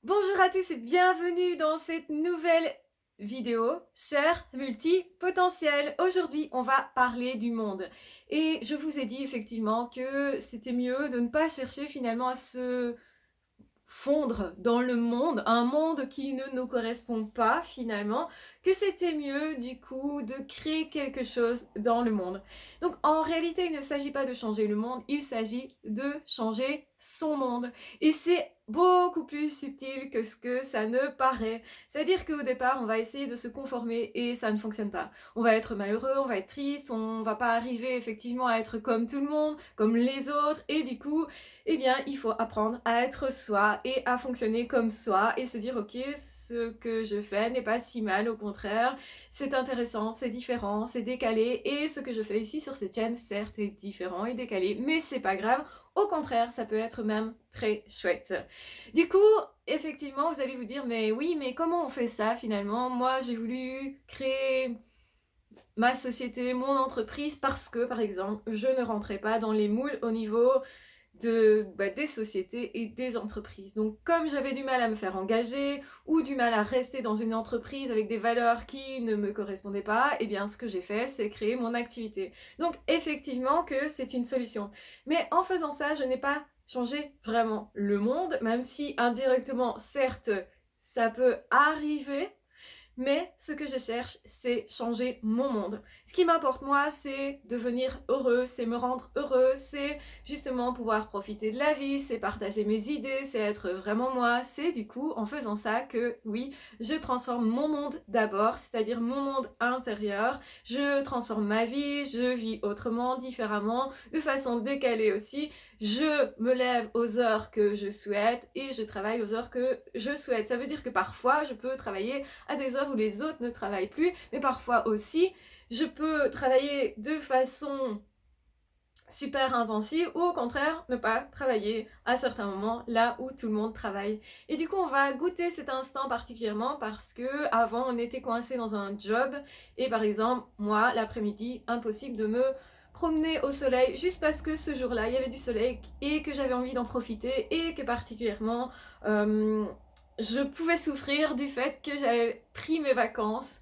Bonjour à tous et bienvenue dans cette nouvelle vidéo, chers multipotentiels. Aujourd'hui, on va parler du monde. Et je vous ai dit effectivement que c'était mieux de ne pas chercher finalement à se fondre dans le monde, un monde qui ne nous correspond pas finalement, que c'était mieux du coup de créer quelque chose dans le monde. Donc en réalité, il ne s'agit pas de changer le monde, il s'agit de changer son monde. Et c'est beaucoup plus subtil que ce que ça ne paraît. C'est-à-dire qu'au départ, on va essayer de se conformer et ça ne fonctionne pas. On va être malheureux, on va être triste, on va pas arriver effectivement à être comme tout le monde, comme les autres, et du coup, eh bien, il faut apprendre à être soi et à fonctionner comme soi et se dire, ok, ce que je fais n'est pas si mal, au contraire, c'est intéressant, c'est différent, c'est décalé, et ce que je fais ici sur cette chaîne, certes, est différent et décalé, mais c'est pas grave, au contraire, ça peut être même très chouette. Du coup, effectivement, vous allez vous dire, mais oui, mais comment on fait ça finalement? Moi, j'ai voulu créer ma société, mon entreprise, parce que, par exemple, je ne rentrais pas dans les moules au niveau des sociétés et des entreprises. Donc comme j'avais du mal à me faire engager ou du mal à rester dans une entreprise avec des valeurs qui ne me correspondaient pas, eh bien ce que j'ai fait, c'est créer mon activité. Donc effectivement que c'est une solution. Mais en faisant ça, je n'ai pas changé vraiment le monde, même si indirectement, certes, ça peut arriver, mais ce que je cherche, c'est changer mon monde. Ce qui m'importe moi, c'est devenir heureux, c'est me rendre heureux, c'est justement pouvoir profiter de la vie, c'est partager mes idées, c'est être vraiment moi. C'est du coup en faisant ça que oui, je transforme mon monde d'abord, c'est-à-dire mon monde intérieur. Je transforme ma vie, je vis autrement, différemment, de façon décalée aussi. Je me lève aux heures que je souhaite et je travaille aux heures que je souhaite. Ça veut dire que parfois, je peux travailler à des heures où les autres ne travaillent plus, mais parfois aussi, je peux travailler de façon super intensive ou au contraire ne pas travailler à certains moments là où tout le monde travaille. Et du coup, on va goûter cet instant particulièrement parce que avant on était coincé dans un job et par exemple, moi l'après-midi, impossible de me promener au soleil juste parce que ce jour-là il y avait du soleil et que j'avais envie d'en profiter et que particulièrement je pouvais souffrir du fait que j'avais pris mes vacances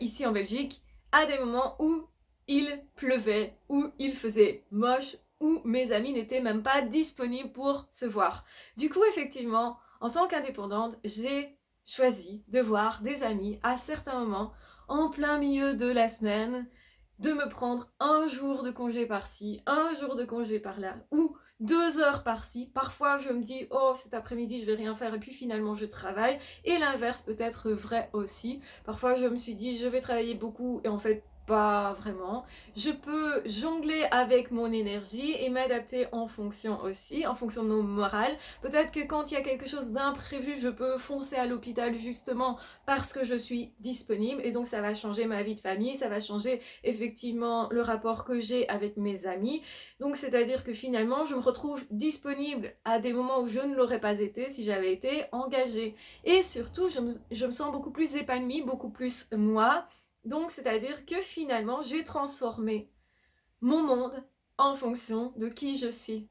ici en Belgique à des moments où il pleuvait, où il faisait moche, où mes amis n'étaient même pas disponibles pour se voir. Du coup, effectivement, en tant qu'indépendante, j'ai choisi de voir des amis à certains moments, en plein milieu de la semaine, de me prendre un jour de congé par-ci, un jour de congé par-là, ou 2 heures par-ci. Parfois, je me dis, oh, cet après-midi, je vais rien faire, et puis finalement, je travaille. Et l'inverse peut être vrai aussi. Parfois, je me suis dit, je vais travailler beaucoup, et en fait, pas vraiment. Je peux jongler avec mon énergie et m'adapter en fonction aussi, en fonction de mon moral. Peut-être que quand il y a quelque chose d'imprévu, je peux foncer à l'hôpital justement parce que je suis disponible et donc ça va changer ma vie de famille, ça va changer effectivement le rapport que j'ai avec mes amis. Donc c'est-à-dire que finalement, je me retrouve disponible à des moments où je ne l'aurais pas été si j'avais été engagée. Et surtout, je me sens beaucoup plus épanouie, beaucoup plus moi. Donc, c'est-à-dire que finalement, j'ai transformé mon monde en fonction de qui je suis.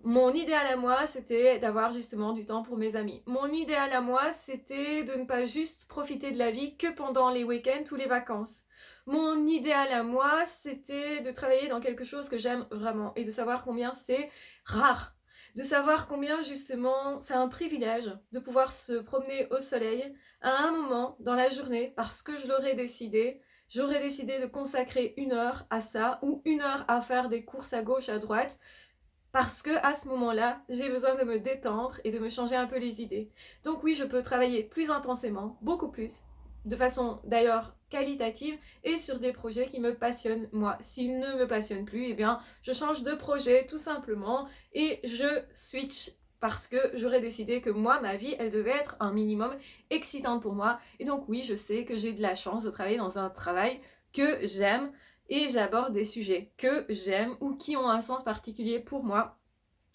Mon idéal à moi, c'était d'avoir justement du temps pour mes amis. Mon idéal à moi, c'était de ne pas juste profiter de la vie que pendant les week-ends ou les vacances. Mon idéal à moi, c'était de travailler dans quelque chose que j'aime vraiment et de savoir combien c'est rare. De savoir combien justement c'est un privilège de pouvoir se promener au soleil à un moment dans la journée parce que je l'aurais décidé. J'aurais décidé de consacrer 1 heure à ça ou 1 heure à faire des courses à gauche, à droite parce que à ce moment-là, j'ai besoin de me détendre et de me changer un peu les idées. Donc oui, je peux travailler plus intensément, beaucoup plus, de façon d'ailleurs qualitative et sur des projets qui me passionnent moi. S'ils ne me passionnent plus, eh bien, je change de projet tout simplement et je switch parce que j'aurais décidé que moi, ma vie, elle devait être un minimum excitante pour moi. Et donc oui, je sais que j'ai de la chance de travailler dans un travail que j'aime, et j'aborde des sujets que j'aime ou qui ont un sens particulier pour moi.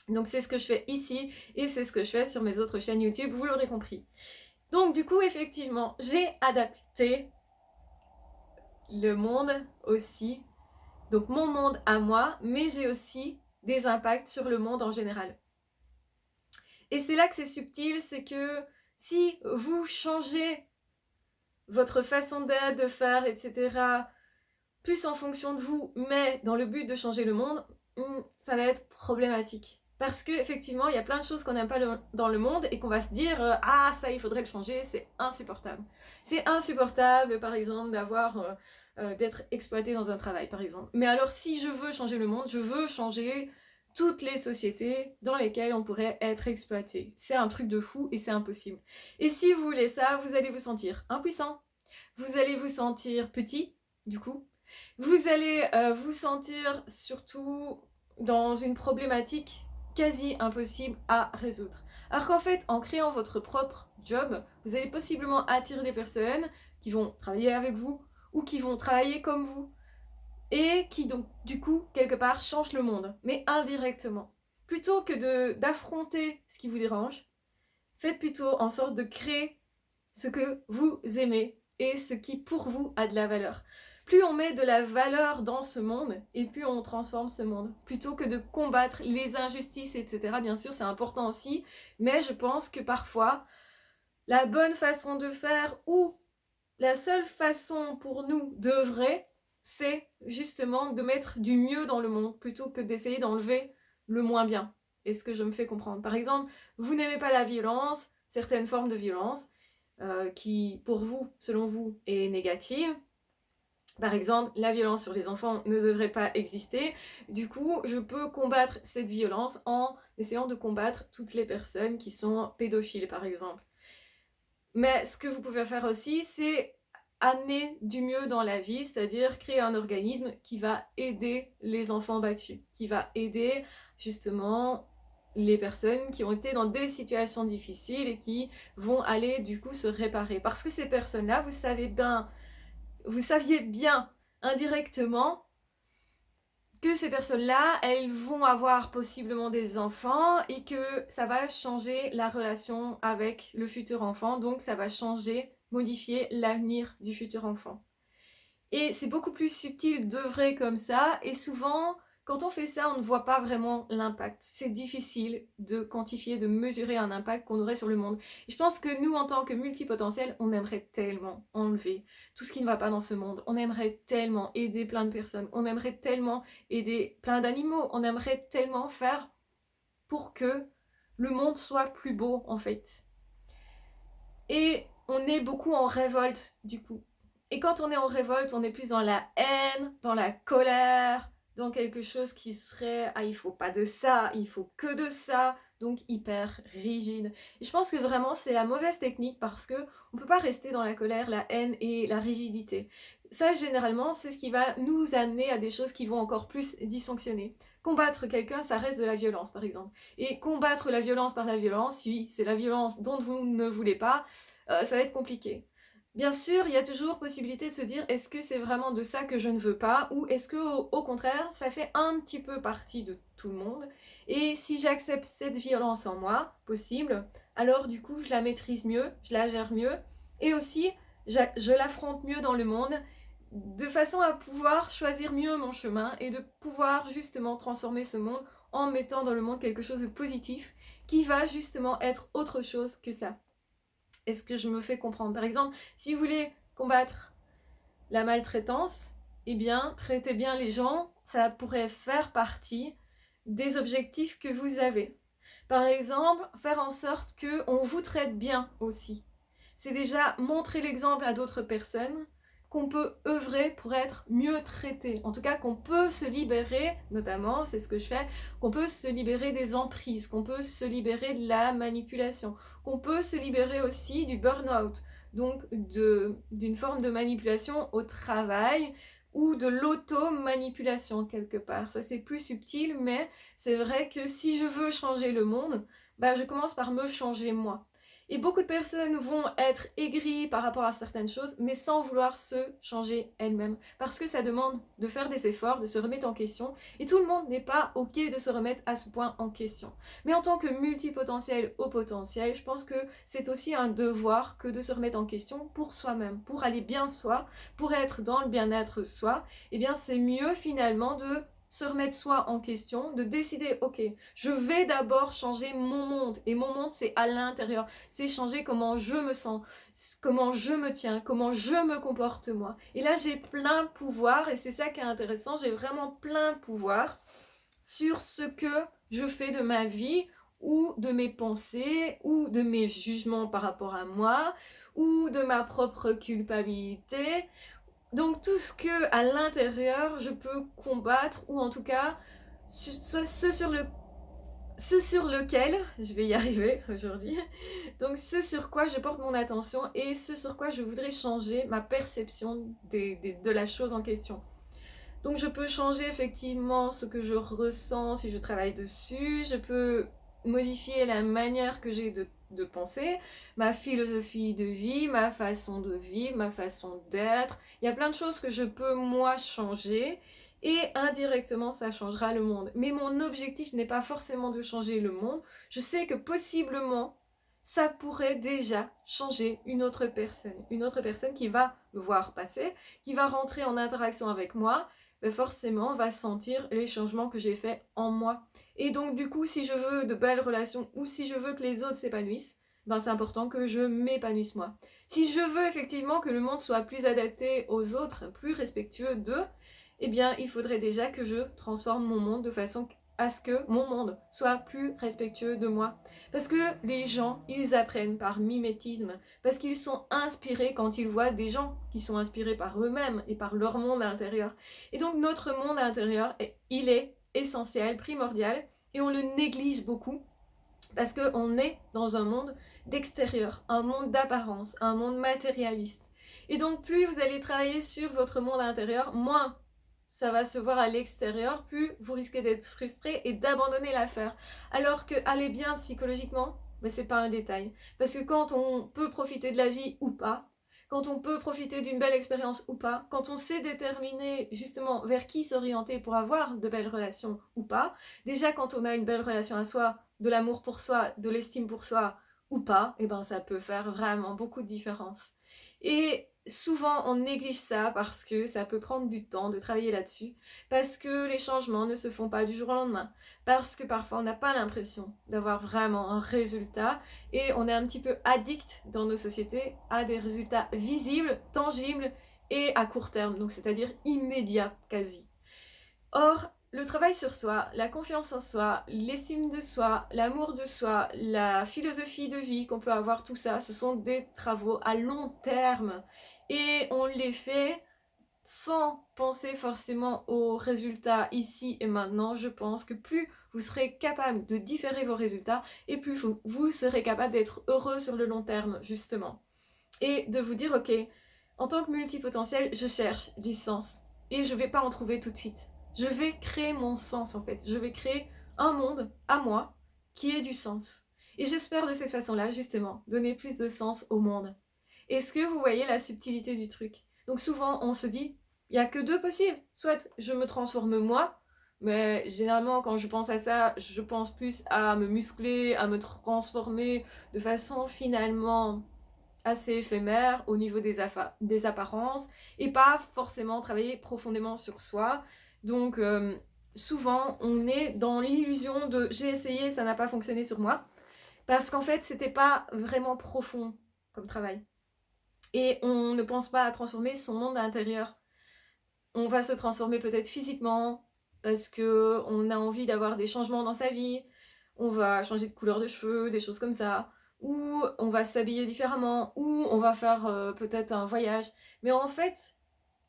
Donc c'est ce que je fais ici et c'est ce que je fais sur mes autres chaînes YouTube, vous l'aurez compris. Donc du coup, effectivement, j'ai adapté le monde aussi, donc mon monde à moi, mais j'ai aussi des impacts sur le monde en général. Et c'est là que c'est subtil, c'est que si vous changez votre façon d'être, de faire, etc., plus en fonction de vous, mais dans le but de changer le monde, ça va être problématique. Parce qu'effectivement, il y a plein de choses qu'on n'aime pas dans le monde et qu'on va se dire ah, ça, il faudrait le changer, c'est insupportable. C'est insupportable, par exemple, d'être exploité dans un travail, par exemple. Mais alors, si je veux changer le monde, je veux changer toutes les sociétés dans lesquelles on pourrait être exploité. C'est un truc de fou et c'est impossible. Et si vous voulez ça, vous allez vous sentir impuissant, vous allez vous sentir petit, du coup, vous allez vous sentir surtout dans une problématique quasi impossible à résoudre. Alors qu'en fait, en créant votre propre job, vous allez possiblement attirer des personnes qui vont travailler avec vous ou qui vont travailler comme vous et qui donc du coup quelque part changent le monde, mais indirectement. Plutôt que d'affronter ce qui vous dérange, faites plutôt en sorte de créer ce que vous aimez et ce qui pour vous a de la valeur. Plus on met de la valeur dans ce monde et plus on transforme ce monde. Plutôt que de combattre les injustices, etc. Bien sûr, c'est important aussi, mais je pense que parfois, la bonne façon de faire ou la seule façon pour nous d'œuvrer, c'est justement de mettre du mieux dans le monde plutôt que d'essayer d'enlever le moins bien. Est-ce que je me fais comprendre? Par exemple, vous n'aimez pas la violence, certaines formes de violence, qui, pour vous, selon vous, est négative. Par exemple, la violence sur les enfants ne devrait pas exister. Du coup, je peux combattre cette violence en essayant de combattre toutes les personnes qui sont pédophiles, par exemple. Mais ce que vous pouvez faire aussi, c'est amener du mieux dans la vie, c'est-à-dire créer un organisme qui va aider les enfants battus, qui va aider justement les personnes qui ont été dans des situations difficiles et qui vont aller du coup se réparer. Parce que ces personnes-là, vous saviez bien indirectement que ces personnes-là, elles vont avoir possiblement des enfants et que ça va changer la relation avec le futur enfant, donc ça va changer, modifier l'avenir du futur enfant. Et c'est beaucoup plus subtil d'œuvrer comme ça, et souvent, quand on fait ça, on ne voit pas vraiment l'impact. C'est difficile de quantifier, de mesurer un impact qu'on aurait sur le monde. Et je pense que nous, en tant que multipotentiels, on aimerait tellement enlever tout ce qui ne va pas dans ce monde. On aimerait tellement aider plein de personnes. On aimerait tellement aider plein d'animaux. On aimerait tellement faire pour que le monde soit plus beau, en fait. Et on est beaucoup en révolte, du coup. Et quand on est en révolte, on est plus dans la haine, dans la colère, dans quelque chose qui serait ah, il faut pas de ça, il faut que de ça, donc hyper rigide. Et je pense que vraiment c'est la mauvaise technique parce que on peut pas rester dans la colère, la haine et la rigidité. Ça généralement c'est ce qui va nous amener à des choses qui vont encore plus dysfonctionner. Combattre quelqu'un, ça reste de la violence par exemple. Et combattre la violence par la violence, oui, c'est la violence dont vous ne voulez pas, ça va être compliqué. Bien sûr, il y a toujours possibilité de se dire est-ce que c'est vraiment de ça que je ne veux pas ou est-ce que au contraire ça fait un petit peu partie de tout le monde et si j'accepte cette violence en moi, possible, alors du coup je la maîtrise mieux, je la gère mieux et aussi je l'affronte mieux dans le monde de façon à pouvoir choisir mieux mon chemin et de pouvoir justement transformer ce monde en mettant dans le monde quelque chose de positif qui va justement être autre chose que ça. Est-ce que je me fais comprendre? Par exemple, si vous voulez combattre la maltraitance, eh bien, traitez bien les gens, ça pourrait faire partie des objectifs que vous avez. Par exemple, faire en sorte qu'on vous traite bien aussi. C'est déjà montrer l'exemple à d'autres personnes qu'on peut œuvrer pour être mieux traité. En tout cas, qu'on peut se libérer, notamment, c'est ce que je fais, qu'on peut se libérer des emprises, qu'on peut se libérer de la manipulation, qu'on peut se libérer aussi du burn-out, donc d'une forme de manipulation au travail ou de l'auto-manipulation quelque part. Ça c'est plus subtil, mais c'est vrai que si je veux changer le monde, bah, je commence par me changer moi. Et beaucoup de personnes vont être aigries par rapport à certaines choses, mais sans vouloir se changer elles-mêmes. Parce que ça demande de faire des efforts, de se remettre en question. Et tout le monde n'est pas OK de se remettre à ce point en question. Mais en tant que multipotentiel au potentiel, je pense que c'est aussi un devoir que de se remettre en question pour soi-même. Pour aller bien soi, pour être dans le bien-être soi, eh bien c'est mieux finalement de se remettre soi en question, de décider, ok, je vais d'abord changer mon monde. Et mon monde, c'est à l'intérieur. C'est changer comment je me sens, comment je me tiens, comment je me comporte moi. Et là, j'ai plein de pouvoirs et c'est ça qui est intéressant. J'ai vraiment plein de pouvoirs sur ce que je fais de ma vie ou de mes pensées ou de mes jugements par rapport à moi ou de ma propre culpabilité. Donc tout ce que à l'intérieur je peux combattre ou en tout cas ce sur lequel je vais y arriver aujourd'hui. Donc ce sur quoi je porte mon attention et ce sur quoi je voudrais changer ma perception de la chose en question. Donc je peux changer effectivement ce que je ressens si je travaille dessus, je peux modifier la manière que j'ai de penser, ma philosophie de vie, ma façon de vivre, ma façon d'être. Il y a plein de choses que je peux moi changer et indirectement ça changera le monde. Mais mon objectif n'est pas forcément de changer le monde. Je sais que possiblement ça pourrait déjà changer une autre personne qui va me voir passer, qui va rentrer en interaction avec moi, ben forcément va sentir les changements que j'ai faits en moi. Et donc du coup, si je veux de belles relations ou si je veux que les autres s'épanouissent, ben c'est important que je m'épanouisse moi. Si je veux effectivement que le monde soit plus adapté aux autres, plus respectueux d'eux, eh bien il faudrait déjà que je transforme mon monde de façon à ce que mon monde soit plus respectueux de moi. Parce que les gens, ils apprennent par mimétisme, parce qu'ils sont inspirés quand ils voient des gens qui sont inspirés par eux-mêmes et par leur monde intérieur. Et donc notre monde intérieur, il est essentiel, primordial, et on le néglige beaucoup parce qu'on est dans un monde d'extérieur, un monde d'apparence, un monde matérialiste. Et donc plus vous allez travailler sur votre monde intérieur, moins ça va se voir à l'extérieur, plus vous risquez d'être frustré et d'abandonner l'affaire. Alors que aller bien psychologiquement, ben c'est pas un détail. Parce que quand on peut profiter de la vie ou pas, quand on peut profiter d'une belle expérience ou pas, quand on sait déterminer justement vers qui s'orienter pour avoir de belles relations ou pas, déjà quand on a une belle relation à soi, de l'amour pour soi, de l'estime pour soi ou pas, et ben ça peut faire vraiment beaucoup de différence. Et souvent on néglige ça parce que ça peut prendre du temps de travailler là-dessus, parce que les changements ne se font pas du jour au lendemain, parce que parfois on n'a pas l'impression d'avoir vraiment un résultat et on est un petit peu addict dans nos sociétés à des résultats visibles, tangibles et à court terme, donc c'est-à-dire immédiat quasi. Or, le travail sur soi, la confiance en soi, l'estime de soi, l'amour de soi, la philosophie de vie qu'on peut avoir, tout ça, ce sont des travaux à long terme. Et on les fait sans penser forcément aux résultats ici et maintenant. Je pense que plus vous serez capable de différer vos résultats et plus vous serez capable d'être heureux sur le long terme, justement. Et de vous dire, ok, en tant que multipotentiel, je cherche du sens. Et je ne vais pas en trouver tout de suite. Je vais créer mon sens en fait. Je vais créer un monde à moi qui ait du sens. Et j'espère de cette façon-là, justement, donner plus de sens au monde. Est-ce que vous voyez la subtilité du truc? Donc souvent, on se dit, il n'y a que deux possibles. Soit je me transforme moi, mais généralement, quand je pense à ça, je pense plus à me muscler, à me transformer de façon finalement assez éphémère au niveau des apparences et pas forcément travailler profondément sur soi. Donc souvent on est dans l'illusion de j'ai essayé, ça n'a pas fonctionné sur moi parce qu'en fait c'était pas vraiment profond comme travail. Et on ne pense pas à transformer son monde intérieur. On va se transformer peut-être physiquement parce que on a envie d'avoir des changements dans sa vie. On va changer de couleur de cheveux, des choses comme ça. Ou on va s'habiller différemment. Ou on va faire peut-être un voyage. Mais en fait,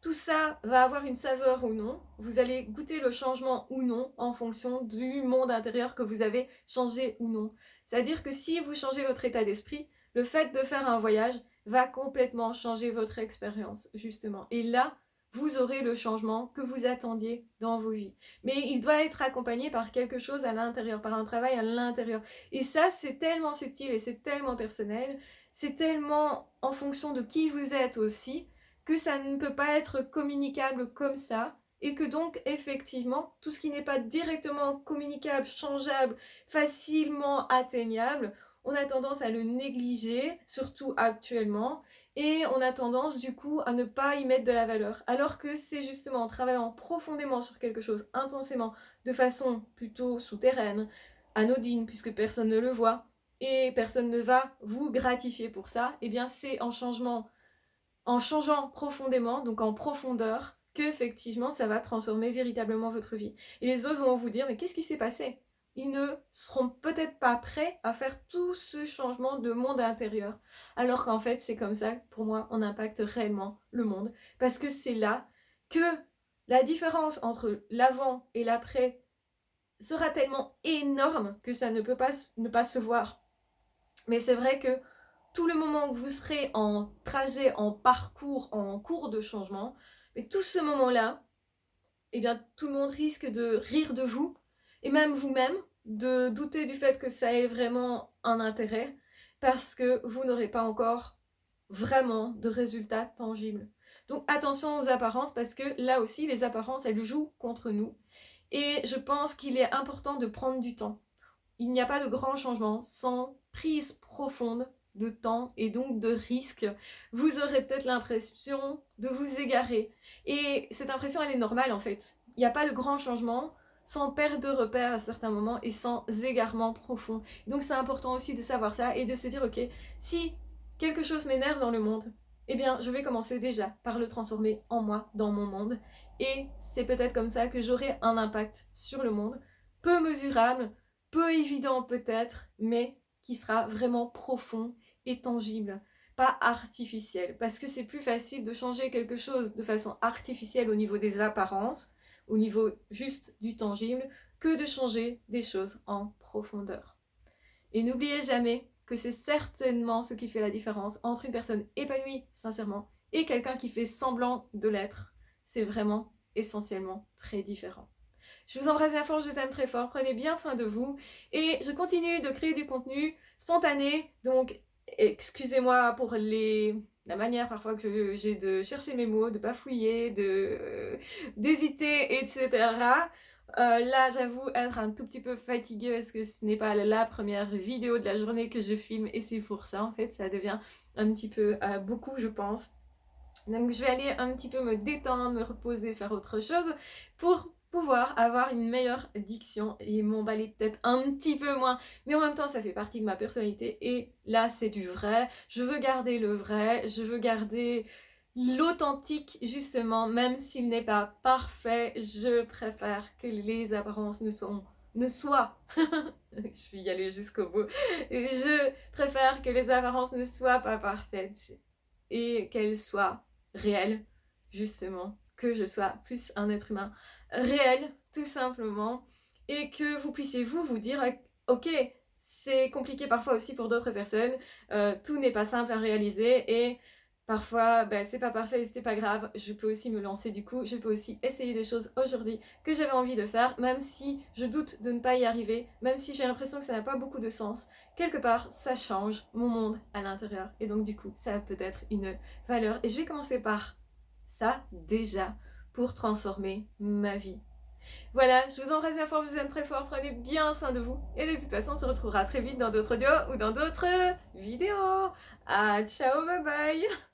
tout ça va avoir une saveur ou non. Vous allez goûter le changement ou non en fonction du monde intérieur que vous avez changé ou non. C'est-à-dire que si vous changez votre état d'esprit, le fait de faire un voyage va complètement changer votre expérience, justement. Et là, vous aurez le changement que vous attendiez dans vos vies. Mais il doit être accompagné par quelque chose à l'intérieur, par un travail à l'intérieur. Et ça, c'est tellement subtil et c'est tellement personnel, c'est tellement en fonction de qui vous êtes aussi, que ça ne peut pas être communicable comme ça, et que donc, effectivement, tout ce qui n'est pas directement communicable, changeable, facilement atteignable, on a tendance à le négliger, surtout actuellement, et on a tendance du coup à ne pas y mettre de la valeur. Alors que c'est justement en travaillant profondément sur quelque chose, intensément, de façon plutôt souterraine, anodine, puisque personne ne le voit, et personne ne va vous gratifier pour ça, et bien c'est en changeant profondément, donc en profondeur, qu'effectivement ça va transformer véritablement votre vie. Et les autres vont vous dire, mais qu'est-ce qui s'est passé? Ils ne seront peut-être pas prêts à faire tout ce changement de monde intérieur. Alors qu'en fait, c'est comme ça, pour moi, on impacte réellement le monde. Parce que c'est là que la différence entre l'avant et l'après sera tellement énorme que ça ne peut pas ne pas se voir. Mais c'est vrai que tout le moment où vous serez en trajet, en parcours, en cours de changement, mais tout ce moment-là, eh bien, tout le monde risque de rire de vous, et même vous-même, de douter du fait que ça ait vraiment un intérêt, parce que vous n'aurez pas encore vraiment de résultats tangibles. Donc attention aux apparences, parce que là aussi, les apparences, elles jouent contre nous. Et je pense qu'il est important de prendre du temps. Il n'y a pas de grand changement sans prise profonde de temps et donc de risque. Vous aurez peut-être l'impression de vous égarer. Et cette impression, elle est normale en fait. Il n'y a pas de grand changement sans perte de repère à certains moments et sans égarement profond. Donc c'est important aussi de savoir ça et de se dire, ok, si quelque chose m'énerve dans le monde, eh bien je vais commencer déjà par le transformer en moi, dans mon monde. Et c'est peut-être comme ça que j'aurai un impact sur le monde, peu mesurable, peu évident peut-être, mais qui sera vraiment profond et tangible, pas artificiel. Parce que c'est plus facile de changer quelque chose de façon artificielle au niveau des apparences, au niveau juste du tangible, que de changer des choses en profondeur. Et n'oubliez jamais que c'est certainement ce qui fait la différence entre une personne épanouie sincèrement et quelqu'un qui fait semblant de l'être. C'est vraiment essentiellement très différent. Je vous embrasse bien fort, je vous aime très fort, prenez bien soin de vous et je continue de créer du contenu spontané, donc excusez-moi pour la manière parfois que j'ai de chercher mes mots, de bafouiller, d'hésiter, etc. Là, j'avoue être un tout petit peu fatiguée parce que ce n'est pas la première vidéo de la journée que je filme et c'est pour ça, en fait, ça devient un petit peu beaucoup, je pense. Donc je vais aller un petit peu me détendre, me reposer, faire autre chose pour pouvoir avoir une meilleure diction et m'emballer peut-être un petit peu moins. Mais en même temps, ça fait partie de ma personnalité et là, c'est du vrai. Je veux garder le vrai, je veux garder l'authentique justement, même s'il n'est pas parfait. Je préfère que les apparences ne soient je vais y aller jusqu'au bout. Je préfère que les apparences ne soient pas parfaites et qu'elles soient réelles, justement, que je sois plus un être humain réel, tout simplement, et que vous puissiez vous dire, ok, c'est compliqué parfois aussi pour d'autres personnes, tout n'est pas simple à réaliser, et parfois, c'est pas parfait, c'est pas grave, je peux aussi me lancer du coup, je peux aussi essayer des choses aujourd'hui que j'avais envie de faire, même si je doute de ne pas y arriver, même si j'ai l'impression que ça n'a pas beaucoup de sens, quelque part, ça change mon monde à l'intérieur, et donc du coup, ça a peut-être une valeur, et je vais commencer par ça, déjà, pour transformer ma vie. Voilà, je vous embrasse bien fort, je vous aime très fort, prenez bien soin de vous, et de toute façon, on se retrouvera très vite dans d'autres audios ou dans d'autres vidéos. Ah, ciao, bye bye.